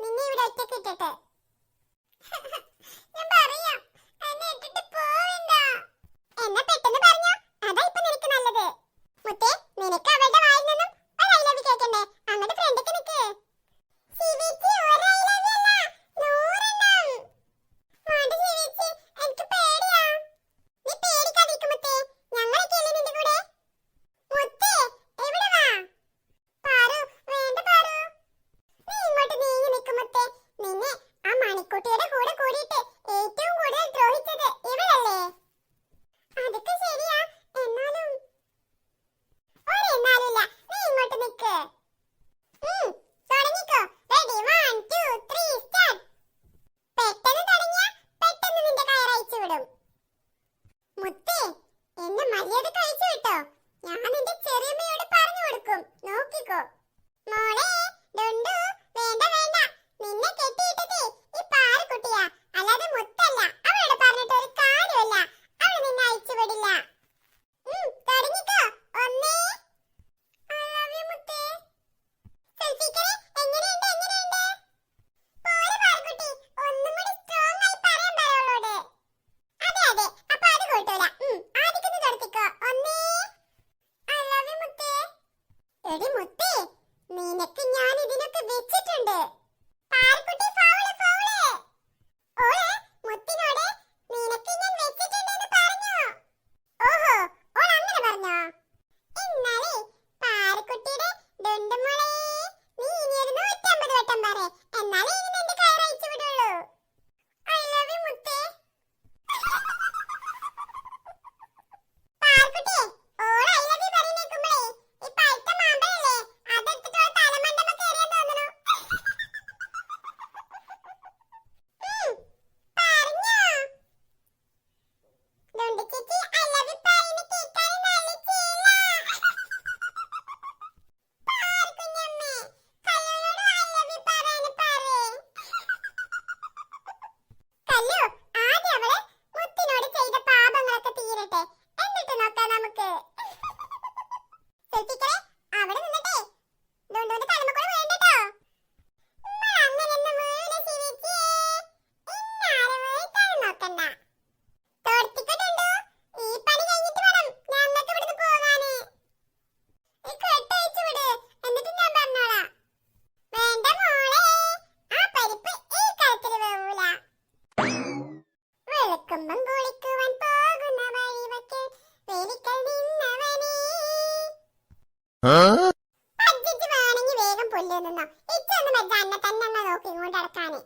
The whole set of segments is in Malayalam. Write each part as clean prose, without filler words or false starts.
നിന്നെ ഇവിടെ ഒറ്റക്ക് ഇട്ടിട്ട്. ഞാൻ പറയാം, എന്നെ ഇട്ടിട്ട് പോവണ്ട. എന്നാ പെട്ടെന്ന് പറഞ്ഞോ, അതാ ഇപ്പൊ നിനക്ക് നല്ലത്. മുത്തേ, നിനക്ക് അവളുടെ വായിൽ നിന്നും ഒരു ഐ ലവ് കേൾക്കണ്ടേ? അങ്ങോട്ട് ഫ്രണ്ടിക്ക് നിക്ക്. ശിവേച്ചി, ഒരു ഐ ലവ് അല്ല, 100 എണ്ണം. വേണ്ട ശിവേച്ചി, എനിക്ക് പേടിയാ. നീ പേടിക്കാതിരിക്ക് മുത്തേ, ഞങ്ങളൊക്കെ അല്ലേ നിന്റെ കൂടെ. മുത്തേ, എവിടെ വാ. പാറു, വേണ്ട പാറു. നീ ഇങ്ങോട്ട് നീങ്ങി നിക്ക് മുത്തേ. നിന്നെ ആ മണിക്കുട്ടിയുടെ കൂടെ കൂടിയിട്ട് ഏറ്റവും കൂടുതൽ ദ്രോഹിച്ചത് ഇവളല്ലേ? അതൊക്കെ ശരിയാ, എന്നാലും ഒരെന്നാലുമില്ല. നീ ഇങ്ങോട്ട് നിക്ക്. തുടങ്ങിക്കോ. Ready, 1 2 3 start. പെട്ടെന്ന് തുടങ്ങിയാ പെട്ടെന്ന് നിന്റെ കയറയച്ചു വിടും. മുത്തേ, എന്നെ മര്യാദ കഴിച്ചു വിട്ടോ. ഞാൻ നിന്റെ ചെറിയമ്മയോട് പറഞ്ഞു കൊടുക്കും, നോക്കിക്കോ. മോളെ ഡുണ്ടു, വേണ്ട വേണ്ട, നിന്നെ കെട്ടിയിട്ടതേ ഈ പാറക്കുട്ടിയാ, അല്ലാതെ മുത്തല്ല. അവളോട് പറഞ്ഞിട്ട് ഒരു കാര്യമില്ല, അവൾ നിന്നെ അയച്ചു വിടില്ല. തുടങ്ങിക്കോ. 1 I love you മുത്തേ. സെൽഫിക്കരെ, എങ്ങനെയുണ്ട് എങ്ങനെയുണ്ട്? പോരെ പാറക്കുട്ടി, ഒന്നും കൂടി സ്ട്രോങ് ആയി പറയാൻ പറ അവളോട്. അതെ അതെ, അപ്പൊ അത് കൂട്ടൂല. ആദ്യക്കൊന്ന് തുടങ്ങിക്കോ. 1 I love you മുത്തേ. എടി മുത്തേ, നിനക്ക് ഞാൻ ഇതിനൊക്കെ വെച്ചിട്ടുണ്ട്. Parukutty, foul foul. ഓള് മുത്തിനോട് നിനക്ക് ഞാൻ വെച്ചിട്ടുണ്ടെന്ന് പറഞ്ഞു. ഓഹോ, ഓൾ അങ്ങനെ പറഞ്ഞോ? എന്നാലേ പാറക്കുട്ടിയുടെ ഡുണ്ടുമോളെ, നീ ഇനി ഒരു 150 വട്ടം പറ, എന്നാലേ ഇനി നിന്റെ കയറയച്ചു വിടുള്ളൂ. ഐ ലവ് യു മുത്തേ. Parukutty, all I love you പറയുന്നേക്കുമ്പോഴേ ഈ പഴുത്ത മാമ്പഴല്ലേ, അതെടുത്തിട്ട് ഓൾ തലമണ്ടമ്മ കയറിയാൻ തോന്നുന്നു. പറഞ്ഞോ ഡുണ്ടു ചേച്ചി, ഐ ലവ് യു പറയുന്ന കേൾക്കാൻ നല്ല ചേല. പാറക്കുഞ്ഞമ്മേ, കല്ലുനോട് ഐ ലവ് യു പറയാന് പറയേ. കല്ലു, ആദ്യം അവള് മുത്തിനോട് ചെയ്ത പാപങ്ങളൊക്കെ തീരട്ടെ, എന്നിട്ട് നോക്കാം നമുക്ക്. സെൽഫിക്കരെ, അവിടെ നിന്നിട്ടേ ഡുണ്ടുവിന്റെ തലമക്കൂടെ വേണ്ടട്ടോ. അങ്ങനെയൊന്നും വീഴൂല ശിവേച്ചിയേ. ഇന്നാരും വീഴ്ത്താനും നോക്കണ്ട. തോർത്തിക്കോ ഡുണ്ടു, ഈ പണി കഴിഞ്ഞിട്ട് വേണം ഞങ്ങൾക്ക് ഇവിടുന്ന് പോകാന്. ഈ കെട്ടയച്ചു വിട്, എന്നിട്ട് ഞാൻ പറഞ്ഞോളാം. വേണ്ട മോളെ, ആ പരിപ്പ് ഈ കഴുത്തിൽ വേവൂല. വെളുക്കുമ്പം കുളിക്കുവാൻ പോകുന്ന വഴിവക്കിൽ വേലിക്കൽ നിന്നവനേ. അജ്ജിച്ച് വേണമെങ്കിൽ വേഗം പുല്ല് നിന്നോ. ഇച്ചൊന്നും വെച്ച അന്നെ തന്നെ നോക്കി ഇങ്ങോട്ട് അടക്കാന്.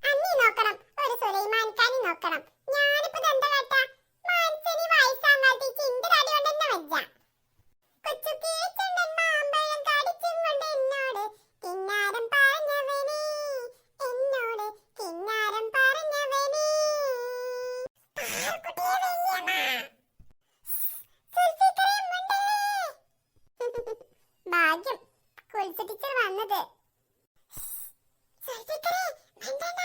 അന്നീ നോക്കണം, ഒരു സുലൈമാനിക്കാനി നോക്കണം. ഞാനിപ്പോ എന്താ കേട്ടാ, മനസ്സിന് വയസ്സാൻ കാലത്ത് ചിന്റെ തടി കൊണ്ട് തന്നെ വെച്ച. കൊച്ചു കേച്ചുണ്ടൻ മാമ്പഴം കടിച്ചും കൊണ്ട് എന്നോട് കിന്നാരം പറഞ്ഞവനേ, എന്നോട് കിന്നാരം പറഞ്ഞവനേ. പാറക്കുട്ടിയെ വല്യമ്മ. സെൽഫിക്കരെ മുണ്ടല്ലേ. ഭാഗ്യം കുൽസ ടീച്ചർ വന്നത്. സെൽഫിക്കരെ വേണ്ടണ്ട,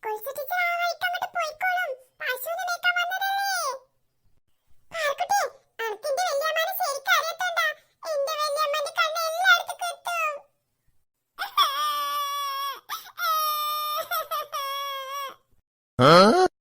കുൽസ ടീച്ചർ ആ വഴിക്ക് അങ്ങോട്ട് പോയിക്കോളും. പശുവിനെ മേയ്ക്കാൻ വന്നതല്ലേ. പാറക്കുട്ടി, അനക്കിന്റെ വല്യമ്മനെ ശരിക്കും അറിയത്തോണ്ടാ എന്റെ വല്യമ്മന്റെ കണ്ണ് എല്ലായിടത്തും എത്തും. Huh?